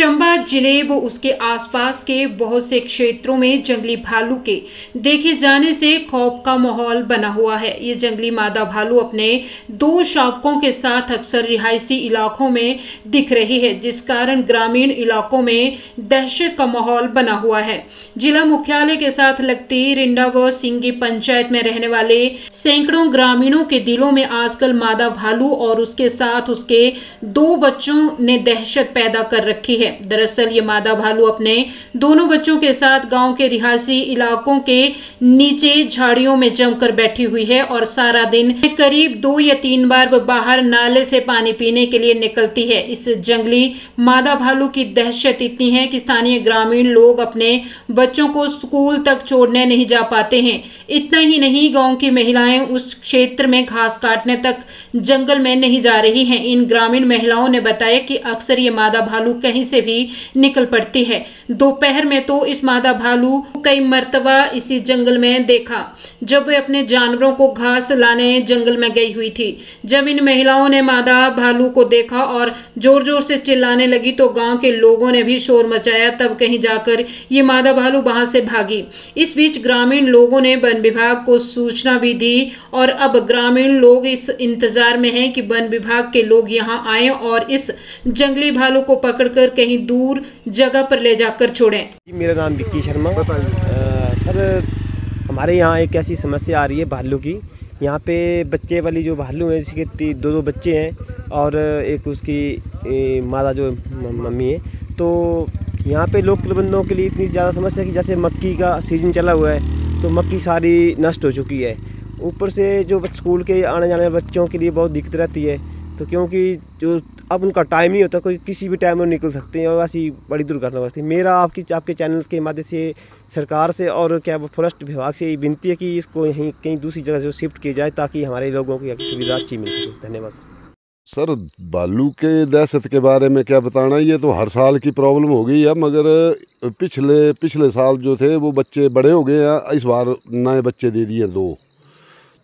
चंबा जिले व उसके आसपास के बहुत से क्षेत्रों में जंगली भालू के देखे जाने से खौफ का माहौल बना हुआ है। ये जंगली मादा भालू अपने दो शावकों के साथ अक्सर रिहायशी इलाकों में दिख रही है, जिस कारण ग्रामीण इलाकों में दहशत का माहौल बना हुआ है। जिला मुख्यालय के साथ लगती रिंडा व सिंगी पंचायत में रहने वाले सैकड़ों ग्रामीणों के दिलों में आजकल मादा भालू और उसके साथ उसके दो बच्चों ने दहशत पैदा कर रखी है। दरअसल ये मादा भालू अपने दोनों बच्चों के साथ गांव के रिहायशी इलाकों के नीचे झाड़ियों में जमकर बैठी हुई है और सारा दिन करीब 2 या 3 बार वह बाहर नाले से पानी पीने के लिए निकलती है। इस जंगली मादा भालू की दहशत इतनी है कि स्थानीय ग्रामीण लोग अपने बच्चों को स्कूल तक छोड़ने नहीं जा पाते हैं। इतना ही नहीं, गांव की महिलाएं उस क्षेत्र में घास काटने तक जंगल में नहीं जा रही हैं। इन ग्रामीण महिलाओं ने बताया कि अक्सर ये मादा भालू कहीं से भी निकल पड़ती है। दोपहर में तो इस मादा भालू कई मर्तबा इसी जंगल में देखा जब वे अपने जानवरों को घास लाने जंगल में गई हुई थी। जब इन महिलाओं ने मादा भालू को देखा और जोर जोर से चिल्लाने लगी तो गांव के लोगों ने भी शोर मचाया। तब कहीं जाकर ये मादा भालू वहां से भागी। इस बीच ग्रामीण लोगों ने वन विभाग को सूचना भी दी और अब ग्रामीण लोग इस इंतजार में हैं कि वन विभाग के लोग यहां आए और इस जंगली भालू को पकड़कर कहीं दूर जगह पर ले जाकर छोड़ें। मेरा नाम विक्की शर्मा। सर, हमारे यहाँ एक ऐसी समस्या आ रही है भालू की। यहाँ पे बच्चे वाली जो भालू है, जिसके 2 बच्चे हैं और एक उसकी मादा जो मम्मी है, तो यहाँ पे लोकल बंदों के लिए इतनी ज़्यादा समस्या कि जैसे मक्की का सीज़न चला हुआ है तो मक्की सारी नष्ट हो चुकी है। ऊपर से जो स्कूल के आने जाने वाले बच्चों के लिए बहुत दिक्कत रहती है, तो क्योंकि जो अब उनका टाइम नहीं होता, कोई किसी भी टाइम में निकल सकते हैं और ऐसी बड़ी दुर्घटना होती है। मेरा आपके चैनल्स के माध्यम से सरकार से और क्या फॉरेस्ट विभाग से ये विनती है कि इसको यहीं कहीं दूसरी जगह से शिफ्ट किया जाए ताकि हमारे लोगों की सुविधा अच्छी मिल सके। धन्यवाद सर। भालू के दहशत के बारे में क्या बताना, ये तो हर साल की प्रॉब्लम हो गई है, मगर पिछले साल जो थे वो बच्चे बड़े हो गए हैं। इस बार नए बच्चे दे दिए 2।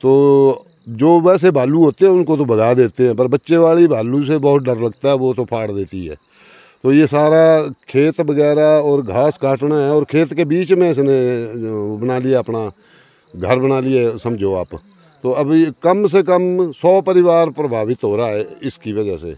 तो जो वैसे भालू होते हैं उनको तो भगा देते हैं, पर बच्चे वाली भालू से बहुत डर लगता है, वो तो फाड़ देती है। तो ये सारा खेत वगैरह और घास काटना है और खेत के बीच में इसने बना लिया, अपना घर बना लिया समझो आप। तो अभी कम से कम 100 परिवार प्रभावित हो रहा है इसकी वजह से।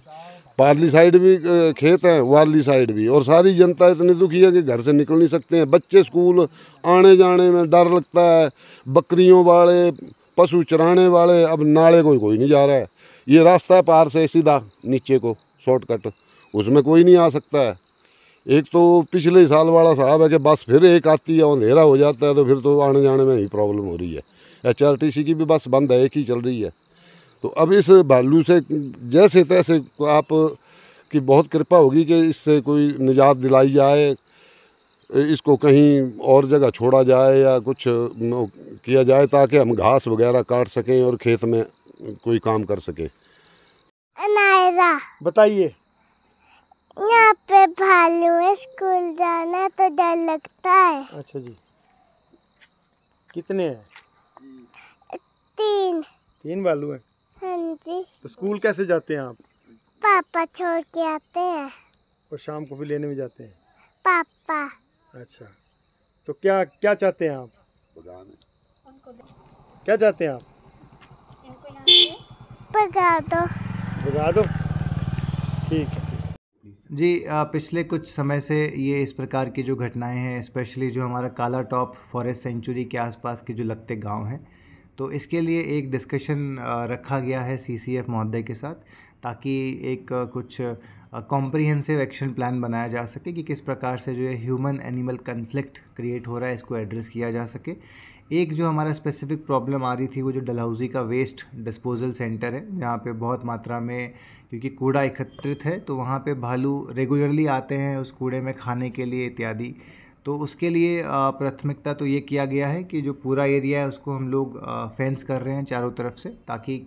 पार्ली साइड भी खेत है, वाली साइड भी, और सारी जनता इतनी दुखी है कि घर से निकल नहीं सकते हैं। बच्चे स्कूल आने जाने में डर लगता है। बकरियों वाले, पशु चराने वाले, अब नाले कोई नहीं जा रहा है। ये रास्ता है पार से सीधा नीचे को शॉर्टकट, उसमें कोई नहीं आ सकता है। एक तो पिछले साल वाला साहब है कि बस फिर एक आती है, अंधेरा हो जाता है, तो फिर तो आने जाने में ही प्रॉब्लम हो रही है। HRTC की भी बस बंद है, एक ही चल रही है। तो अब इस भालू से जैसे तैसे आप की बहुत कृपा होगी कि इससे कोई निजात दिलाई जाए, इसको कहीं और जगह छोड़ा जाए या कुछ किया जाए ताकि हम घास वगैरह काट सकें और खेत में कोई काम कर सके। बताइए। यहाँ पे भालू है, स्कूल जाना तो डर लगता है। अच्छा जी, कितने हैं? 3 भालू हैं। हाँ जी। तो स्कूल कैसे जाते हैं आप? पापा छोड़ के आते हैं। और शाम को भी लेने भी जाते हैं? पापा। अच्छा, तो क्या चाहते हैं आप? क्या चाहते हैं आप? भगा दो। भगा दो, ठीक है जी। पिछले कुछ समय से ये इस प्रकार की जो घटनाएं हैं, स्पेशली जो हमारा काला टॉप फॉरेस्ट सेंचुरी के आसपास के जो लगते गांव हैं, तो इसके लिए एक डिस्कशन रखा गया है CCF महोदय के साथ, ताकि एक कुछ कॉम्प्रिहेंसिव एक्शन प्लान बनाया जा सके कि किस प्रकार से जो है ह्यूमन एनिमल कन्फ्लिक्ट क्रिएट हो रहा है, इसको एड्रेस किया जा सके। एक जो हमारा स्पेसिफिक प्रॉब्लम आ रही थी वो जो डलहौजी का वेस्ट डिस्पोजल सेंटर है, जहाँ पे बहुत मात्रा में क्योंकि कूड़ा एकत्रित है, तो वहाँ पे भालू रेगुलरली आते हैं उस कूड़े में खाने के लिए इत्यादि। तो उसके लिए प्राथमिकता तो ये किया गया है कि जो पूरा एरिया है उसको हम लोग फेंस कर रहे हैं चारों तरफ से, ताकि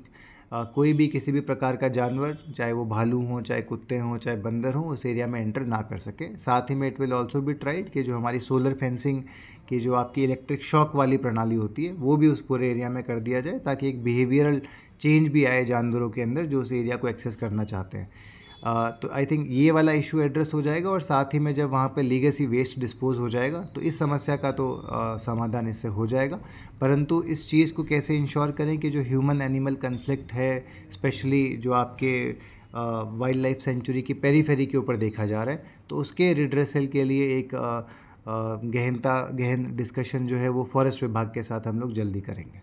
कोई भी किसी भी प्रकार का जानवर, चाहे वो भालू हो, चाहे कुत्ते हों, चाहे बंदर हों, उस एरिया में एंटर ना कर सके। साथ ही में it will also be tried कि जो हमारी सोलर फेंसिंग की जो आपकी इलेक्ट्रिक शॉक वाली प्रणाली होती है वो भी उस पूरे एरिया में कर दिया जाए, ताकि एक बिहेवियरल चेंज भी आए जानवरों के अंदर जो उस एरिया को एक्सेस करना चाहते हैं। तो आई थिंक ये वाला इशू एड्रेस हो जाएगा, और साथ ही में जब वहाँ पे लीगेसी वेस्ट डिस्पोज हो जाएगा तो इस समस्या का तो समाधान इससे हो जाएगा। परंतु इस चीज़ को कैसे इंश्योर करें कि जो ह्यूमन एनिमल कन्फ्लिक्ट है, स्पेशली जो आपके वाइल्ड लाइफ सेंचुरी की पेरीफेरी के ऊपर देखा जा रहा है, तो उसके रिड्रेसल के लिए एक गहन डिस्कशन जो है वो फॉरेस्ट विभाग के साथ हम लोग जल्दी करेंगे।